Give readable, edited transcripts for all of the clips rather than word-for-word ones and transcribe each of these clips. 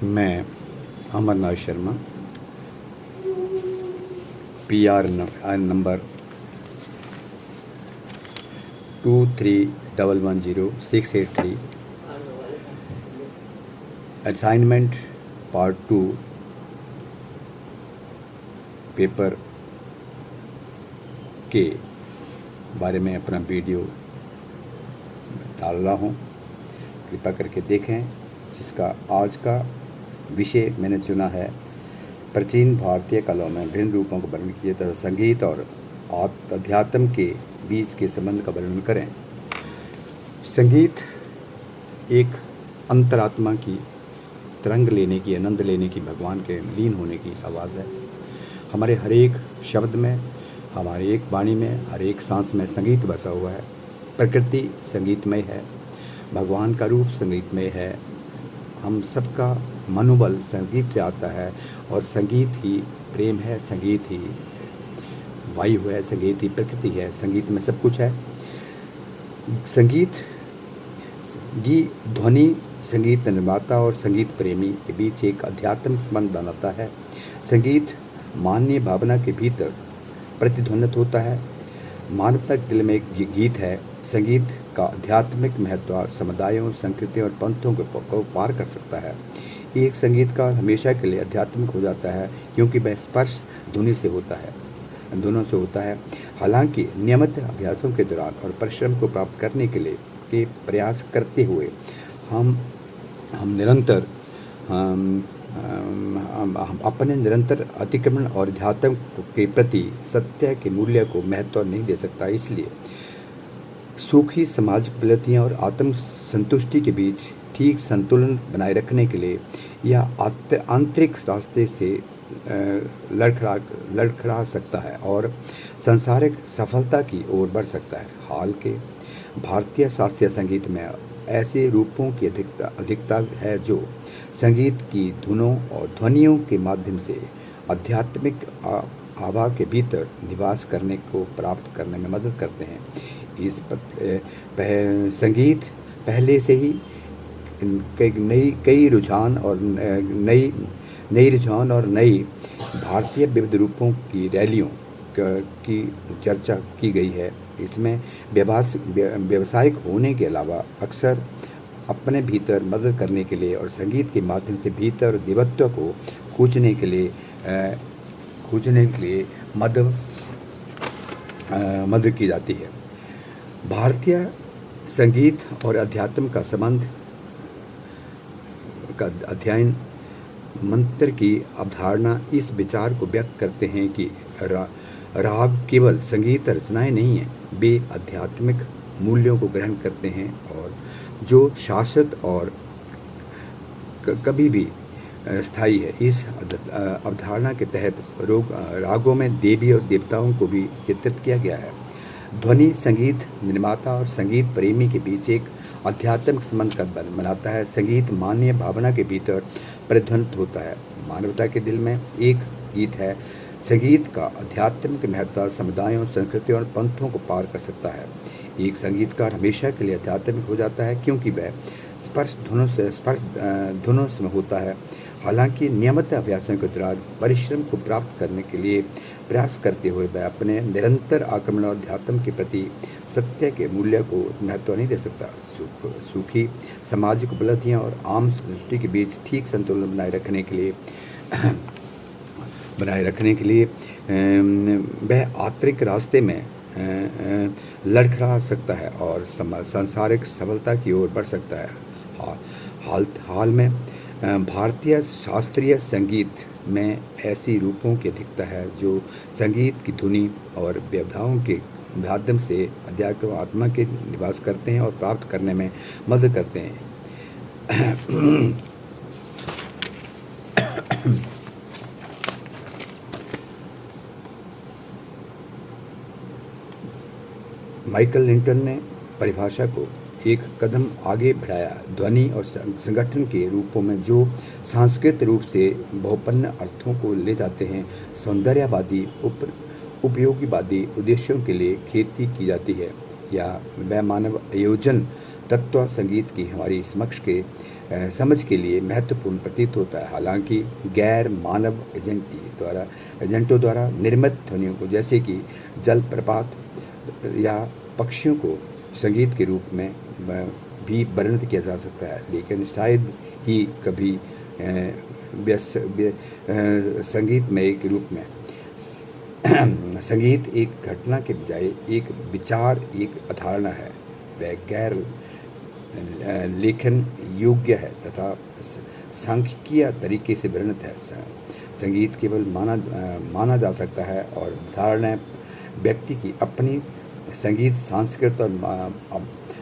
मैं Amarnath Sharma PR number 23110683 assignment part 2 paper के बारे में अपना वीडियो डाल रहा हूँ। कृपया करके देखें, जिसका आज का विषय मैंने चुना है प्राचीन भारतीय कलाओं में भिन्न रूपों का वर्णन किया तथा संगीत और अध्यात्म के बीच के संबंध का वर्णन करें। संगीत एक अंतरात्मा की तरंग लेने की, आनंद लेने की, भगवान के लीन होने की आवाज़ है। हमारे हर एक शब्द में, हमारी एक वाणी में, हर एक सांस में संगीत बसा हुआ है। प्रकृति संगीतमय है, भगवान का रूप संगीतमय है। हम सबका मनोबल संगीत से आता है और संगीत ही प्रेम है, संगीत ही वायु है, संगीत ही प्रकृति है। संगीत में सब कुछ है। संगीत ध्वनि संगीत निर्माता और संगीत प्रेमी के बीच एक आध्यात्मिक संबंध बनाता है। संगीत मानवीय भावना के भीतर प्रतिध्वनित होता है। मानवता के दिल में एक गीत है। संगीत का आध्यात्मिक महत्व समुदायों, संस्कृतियों और पंथों को पार कर सकता है। एक संगीतकार हमेशा के लिए आध्यात्मिक हो जाता है क्योंकि वह स्पर्श ध्वनि से होता है, दोनों से होता है। हालांकि नियमित अभ्यासों के दौरान और परिश्रम को प्राप्त करने के लिए प्रयास करते हुए हम अपने निरंतर अतिक्रमण और अध्यात्म के प्रति सत्य के मूल्य को महत्व नहीं दे सकता। इसलिए सूखी सामाजिक उपलब्धियाँ और आत्म संतुष्टि के बीच ठीक संतुलन बनाए रखने के लिए यह आंतरिक रास्ते से लड़खड़ा सकता है और सांसारिक सफलता की ओर बढ़ सकता है। हाल के भारतीय शास्त्रीय संगीत में ऐसे रूपों की अधिकता है जो संगीत की धुनों और ध्वनियों के माध्यम से आध्यात्मिक आभा के भीतर निवास करने को प्राप्त करने में मदद करते हैं। संगीत पहले से ही कई रुझान और नई भारतीय विविध रूपों की रैलियों की चर्चा की गई है। इसमें व्यावसायिक होने के अलावा अक्सर अपने भीतर मदद करने के लिए और संगीत के माध्यम से भीतर दिव्यत्व को खोजने के लिए मदद की जाती है। भारतीय संगीत और अध्यात्म का संबंध का अध्ययन मंत्र की अवधारणा इस विचार को व्यक्त करते हैं कि राग केवल संगीत रचनाएं नहीं हैं, वे आध्यात्मिक मूल्यों को ग्रहण करते हैं और जो शाश्वत और कभी भी स्थायी है। इस अवधारणा के तहत रागों में देवी और देवताओं को भी चित्रित किया गया है। ध्वनि संगीत निर्माता और संगीत प्रेमी के बीच एक आध्यात्मिक संबंध का बनाता है। संगीत मानवीय भावना के भीतर प्रतिध्वनित होता है। मानवता के दिल में एक गीत है। संगीत का आध्यात्मिक महत्व समुदायों, संस्कृतियों और पंथों को पार कर सकता है। एक संगीतकार हमेशा के लिए आध्यात्मिक हो जाता है क्योंकि वह स्पर्श धुनों से होता है। हालांकि नियमित अभ्यासों के दौरान परिश्रम को प्राप्त करने के लिए प्रयास करते हुए वह अपने निरंतर आक्रमण और अध्यात्म के प्रति सत्य के मूल्य को महत्व नहीं दे सकता। सूखी सामाजिक उपलब्धियां और आम दृष्टि के बीच ठीक संतुलन बनाए रखने के लिए वह आंतरिक रास्ते में लड़खड़ा सकता है और सांसारिक सफलता की ओर बढ़ सकता है। हाल में भारतीय शास्त्रीय संगीत में ऐसी रूपों की अधिकता है जो संगीत की धुनी और व्यवधाओं के माध्यम से अध्यात्म आत्मा के निवास करते हैं और प्राप्त करने में मदद करते हैं। माइकल लिंटन ने परिभाषा को एक कदम आगे बढ़ाया। ध्वनि और संगठन के रूपों में जो सांस्कृतिक रूप से बहुपन्न अर्थों को ले जाते हैं, सौंदर्यवादी उपयोगीवादी उद्देश्यों के लिए खेती की जाती है या वह मानव आयोजन तत्व संगीत की हमारी समझ के लिए महत्वपूर्ण प्रतीत होता है। हालांकि गैर मानव एजेंटों द्वारा निर्मित ध्वनियों को, जैसे कि जलप्रपात या पक्षियों को, संगीत के रूप में भी वर्णित किया जा सकता है, लेकिन शायद ही कभी संगीतमय के रूप में। संगीत एक घटना के बजाय एक विचार, एक अवधारणा है। वह गैर लेखन योग्य है तथा सांख्यिकीय तरीके से वर्णित है। संगीत केवल माना जा सकता है और धारणा व्यक्ति की अपनी संगीत सांस्कृतिक और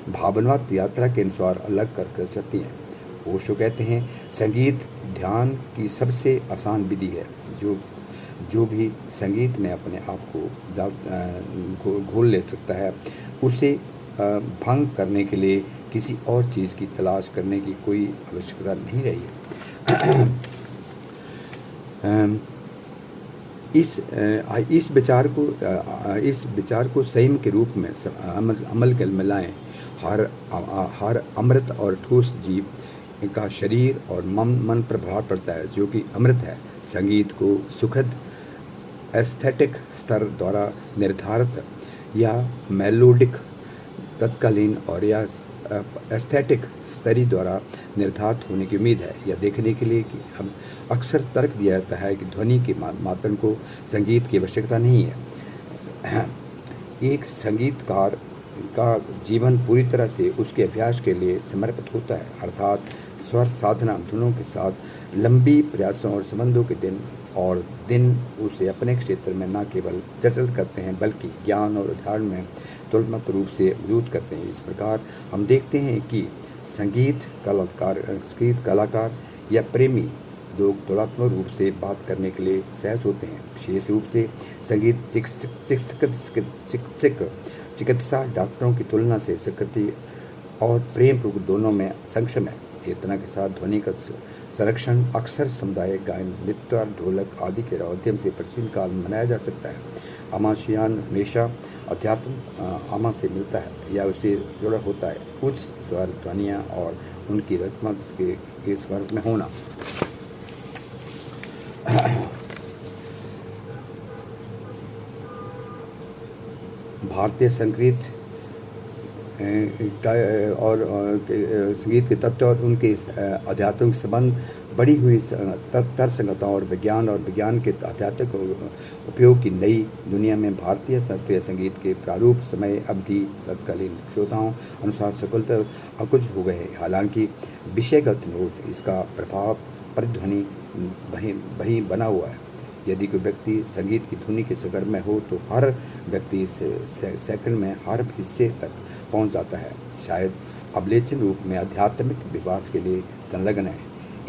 भावनात्मक यात्रा के अनुसार अलग कर सकती हैं। ओशो कहते हैं, संगीत ध्यान की सबसे आसान विधि है। जो भी संगीत में अपने आप को घोल ले सकता है, उसे भंग करने के लिए किसी और चीज़ की तलाश करने की कोई आवश्यकता नहीं रही है। इस विचार को संयम के रूप में अमल में लाएं। हर अमृत और ठोस जीव का शरीर और मन पर प्रभाव पड़ता है, जो कि अमृत है। संगीत को सुखद एस्थेटिक स्तर द्वारा निर्धारित या मेलोडिक तत्कालीन और या एस्थेटिक स्तरी द्वारा निर्धारित होने की उम्मीद है। यह देखने के लिए कि हम अक्सर तर्क दिया जाता है कि ध्वनि के मापन को संगीत की आवश्यकता नहीं है। एक संगीतकार का जीवन पूरी तरह से उसके अभ्यास के लिए समर्पित होता है, अर्थात स्वर साधना धुनों के साथ लंबी प्रयासों और संबंधों के दिन उसे अपने क्षेत्र में न केवल जटिल करते हैं, बल्कि ज्ञान और उदाहरण में तुलनात्मक रूप से मजबूत करते हैं। इस प्रकार हम देखते हैं कि संगीत कलाकार या प्रेमी लोग तुलनात्मक रूप से बात करने के लिए सहज होते हैं। विशेष रूप से संगीत चिकित्सा डॉक्टरों की तुलना से स्वीकृति और प्रेम दोनों में सक्षम है। चेतना के साथ ध्वनि का संरक्षण अक्सर सामुदायिक गायन, नृत्य और ढोलक आदि के माध्यम से प्राचीन काल में मनाया जा सकता है। आमाशयान हमेशा अध्यात्म आमा से मिलता है या उससे जुड़ा होता है। उच्च स्वर ध्वनियाँ और उनकी रत्मा के स्वर में होना। भारतीय संगीत और संगीत के तत्व और उनके आध्यात्मिक संबंध बढ़ी हुई तर्कसंगतता और विज्ञान के आध्यात्मिक उपयोग की नई दुनिया में भारतीय शास्त्रीय संगीत के प्रारूप समय अवधि तत्कालीन श्रोताओं अनुसार सकुलतः अकुच हो गए। हालांकि विषयगत नोट इसका प्रभाव प्रतिध्वनि वहीं बना हुआ है। यदि कोई व्यक्ति संगीत की धुनी के सगर में हो तो हर व्यक्ति सेकंड में हर हिस्से तक पहुंच जाता है, शायद अवलेचन रूप में आध्यात्मिक विकास के लिए संलग्न है।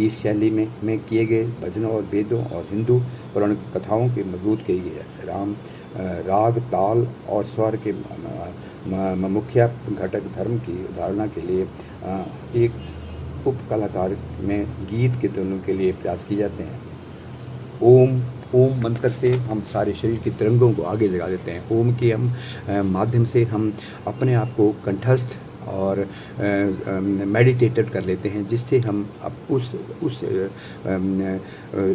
इस शैली में किए गए भजनों और वेदों और हिंदू पौराणिक कथाओं की मजबूत की गई है। राग, ताल और स्वर के मुख्य घटक धर्म की उदाहरणा के लिए एक उप कलाकार में गीत के धुनों के लिए प्रयास किए जाते हैं। ओम मंत्र से हम सारे शरीर की तरंगों को आगे लगा देते हैं। ओम के माध्यम से हम अपने आप को कंठस्थ और मेडिटेटेड कर लेते हैं, जिससे हम उस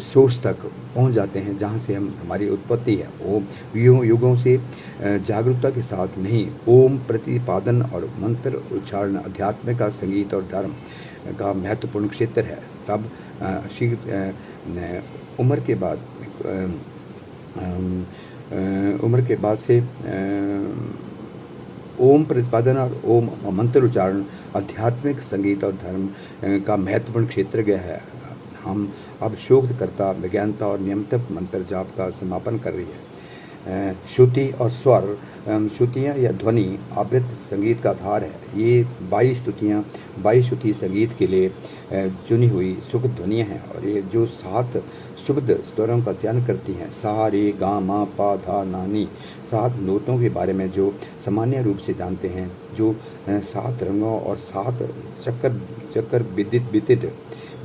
सोर्स तक पहुंच जाते हैं जहां से हमारी उत्पत्ति है। ओम युगों से जागरूकता के साथ नहीं, ओम प्रतिपादन और मंत्र उच्चारण अध्यात्म का संगीत और धर्म का महत्वपूर्ण क्षेत्र है। तब उम्र के बाद से ओम प्रतिपादन और ओम मंत्र उच्चारण आध्यात्मिक संगीत और धर्म का महत्वपूर्ण क्षेत्र गया है। हम अब शोधकर्ता वैज्ञानिकता और नियमित मंत्र जाप का समापन कर रही है। श्रुति और स्वर, श्रुतियाँ या ध्वनि आवृत संगीत का आधार है। ये 22 श्रुति संगीत के लिए चुनी हुई शुभ ध्वनियाँ हैं और ये जो 7 शुभ स्वरों का चयन करती हैं। सा, रे, गा, मा, पा, धा, ना, नी। 7 नोटों के बारे में जो सामान्य रूप से जानते हैं, जो 7 रंगों और 7 चक्कर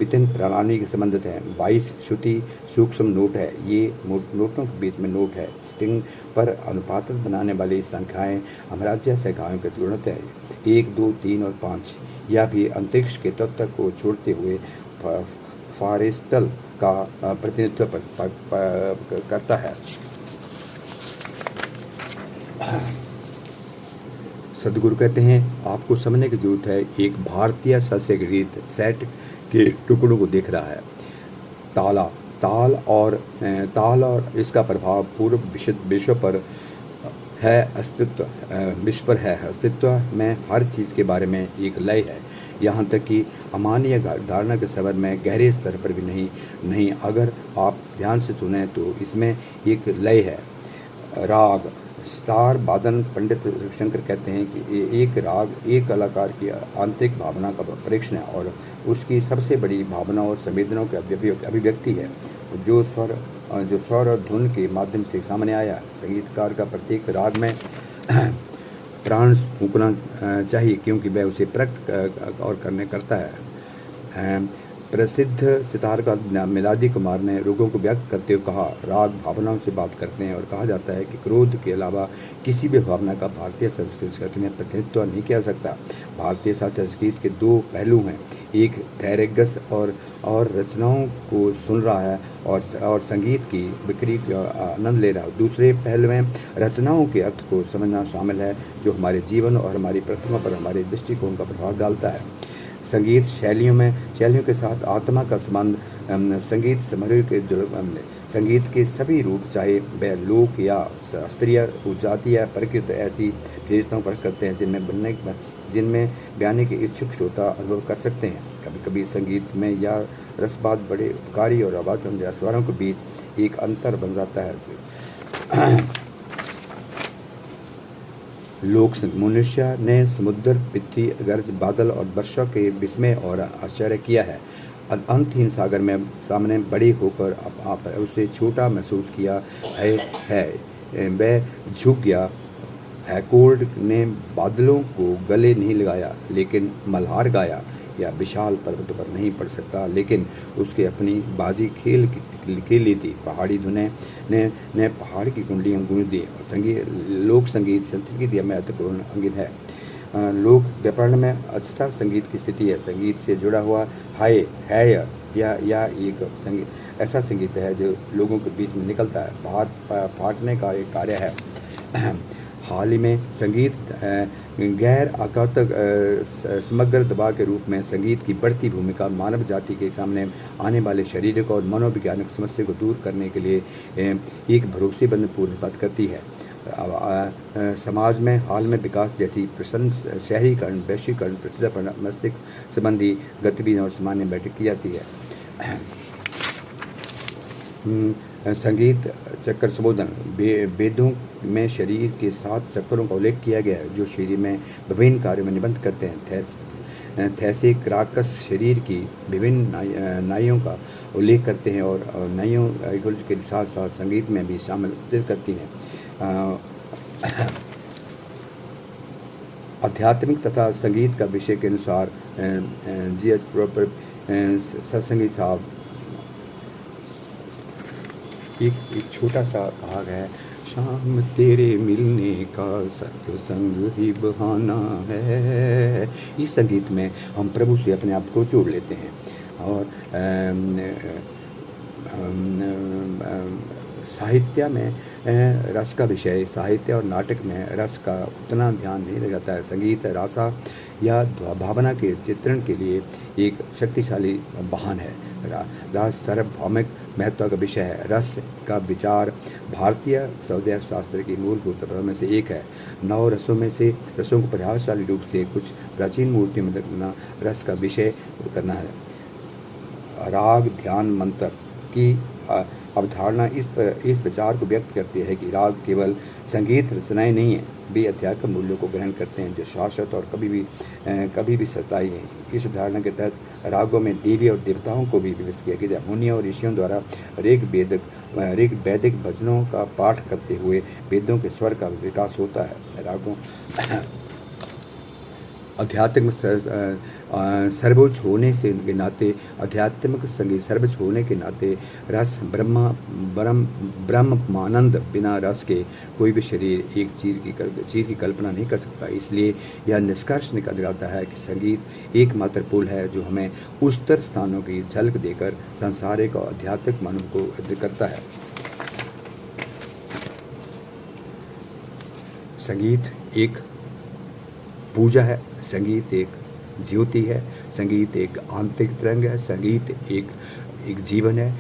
विभिन्न प्रणाली के संबंधित हैं। 22 श्रुति सूक्ष्म नोट है, ये नोटों के बीच में नोट है। स्ट्रिंग पर अनुपात बनाने वाली संख्याएं अमराज्य संख्याओं के तुलनित है। 1, 2, 3 और 5। यह भी अंतरिक्ष के तत्व को छोड़ते हुए फारेस्टल का प्रतिनिधित्व करता है। सदगुरु कहते हैं, आपको समझने की जरूरत है। एक भारतीय संस्कृत सेट के टुकड़ों को देख रहा है। ताल और इसका प्रभाव पूर्व विश्व पर है अस्तित्व, विश्व पर है अस्तित्व में हर चीज़ के बारे में एक लय है, यहाँ तक कि अमान्य धारणा के संबंध में गहरे स्तर पर भी नहीं। अगर आप ध्यान से सुने तो इसमें एक लय है। राग स्टार वादन पंडित रविशंकर कहते हैं कि एक राग एक कलाकार की आंतरिक भावना का परीक्षण है और उसकी सबसे बड़ी भावना और संवेदनाओं की अभिव्यक्ति है, जो स्वर और धुन के माध्यम से सामने आया। संगीतकार का प्रत्येक राग में प्राण फूंकना चाहिए, क्योंकि वह उसे प्रकट और करता है। प्रसिद्ध सितारकार मिलादी कुमार ने रोगों को व्यक्त करते हुए कहा, राग भावनाओं से बात करते हैं, और कहा जाता है कि क्रोध के अलावा किसी भी भावना का भारतीय संस्कृति में प्रतिनिधित्व नहीं किया सकता। भारतीय संस्कृत के दो पहलू हैं, एक धैर्यगस और रचनाओं को सुन रहा है और संगीत की बिक्री का आनंद ले रहा है। दूसरे पहलू में रचनाओं के अर्थ को समझना शामिल है, जो हमारे जीवन और हमारी प्रतिमा पर हमारे दृष्टिकोण का प्रभाव डालता है। संगीत शैलियों के साथ आत्मा का संबंध। संगीत समारोह के संगीत के सभी रूप, चाहे वह लोक या शास्त्रीय, जातीय या प्रकृत, ऐसी विशेषताओं पर करते हैं जिनमें बयाने के इच्छुक श्रोता अनुभव कर सकते हैं। कभी कभी संगीत में यह रसबात बड़े उपकारी और आवाज़ों या स्वरों के बीच एक अंतर बन जाता है। लोक मनुष्य ने समुद्र, पृथ्वी, गर्ज, बादल और वर्षा के विस्मय और आश्चर्य किया है। अंतहीन सागर में सामने बड़े होकर आप उसे छोटा महसूस किया है। वह झुक गया। हैकोल्ड ने बादलों को गले नहीं लगाया, लेकिन मल्हार गाया। या विशाल पर्वतों पर नहीं पड़ सकता, लेकिन उसके अपनी बाजी खेल ली थी। पहाड़ी धुनें ने पहाड़ की कुंडलियाँ गूंज दी। लोक संगीत संस्कृति का महत्वपूर्ण अंग है। लोक व्याकरण में अक्षर संगीत की स्थिति है। संगीत से जुड़ा हुआ है या एक संगीत ऐसा संगीत है जो लोगों के बीच में निकलता है, फाटने का एक कार्य है। हाल ही में संगीत गैर आकातक समग्र दबाव के रूप में संगीत की बढ़ती भूमिका मानव जाति के सामने आने वाले शारीरिक और मनोवैज्ञानिक समस्या को दूर करने के लिए एक भरोसेमंद पूर्ण बात करती है। समाज में हाल में विकास जैसी प्रसन्न शहरीकरण, वैश्वीकरण, प्रसिद्धीकरण, मस्तिष्क संबंधी गतिविधियों और सामान्य बैठक की जाती है। संगीत चक्र संबोधन। वेदों में शरीर के 7 चक्रों का उल्लेख किया गया है, जो शरीर में विभिन्न कार्यों में निबंध करते हैं। थैलेक्राकस शरीर की विभिन्न नाड़ियों का उल्लेख करते हैं और नाड़ियों के साथ साथ संगीत में भी शामिल करती हैं। आध्यात्मिक तथा संगीत का विषय के अनुसार सत्संगी साहब एक छोटा सा भाग है। शाम तेरे मिलने का सत्संग ही बहाना है। इस संगीत में हम प्रभु से अपने आप को जोड़ लेते हैं और साहित्य में रस का विषय, साहित्य और नाटक में रस का उतना ध्यान नहीं लगा जाता है। संगीत रासा या भावना के चित्रण के लिए एक शक्तिशाली वाहन है। रस सार्वभौमिक महत्व का विषय है। रस का विचार भारतीय सौंदर्य शास्त्र की मूलभूत तत्वों में से एक है। 9 रसों में से रसों को प्रभावशाली रूप से कुछ प्राचीन मूर्तियों में देखना रस का विषय करना है। राग ध्यान मंत्र की अवधारणा इस विचार को व्यक्त करती है कि राग केवल संगीत रचनाएं नहीं हैं, वे अध्यात्म मूल्यों को ग्रहण करते हैं जो शाश्वत और कभी भी सताई हैं। इस धारणा के तहत रागों में देवी और देवताओं को भी विवश किया गया। मुनियों और ऋषियों द्वारा ऋग वैदिक भजनों का पाठ करते हुए वेदों के स्वर का विकास होता है। आध्यात्मिक सर्वोच्च होने से के नाते, आध्यात्मिक संगीत सर्वोच्च होने के नाते रस ब्रह्मानंद, बिना रस के कोई भी शरीर एक चीर की कल्पना नहीं कर सकता। इसलिए यह निष्कर्ष निकल जाता है कि संगीत एकमात्र पुल है जो हमें उच्चतर स्थानों की झलक देकर सांसारिक और आध्यात्मिक मन को करता है। संगीत एक पूजा है, संगीत एक ज्योति है, संगीत एक आंतरिक तरंग है, संगीत एक जीवन है।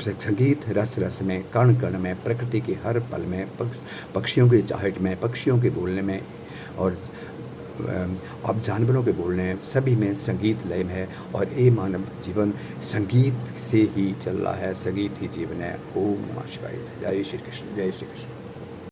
संगीत रस रस में, कण कण में, प्रकृति के हर पल में, पक्षियों की चाहट में, पक्षियों के बोलने में और अब जानवरों के बोलने में, सभी में संगीत लय है। और ये मानव जीवन संगीत से ही चल रहा है, संगीत ही जीवन है। ओम नमः शिवाय। जय श्री कृष्ण, जय श्री कृष्ण।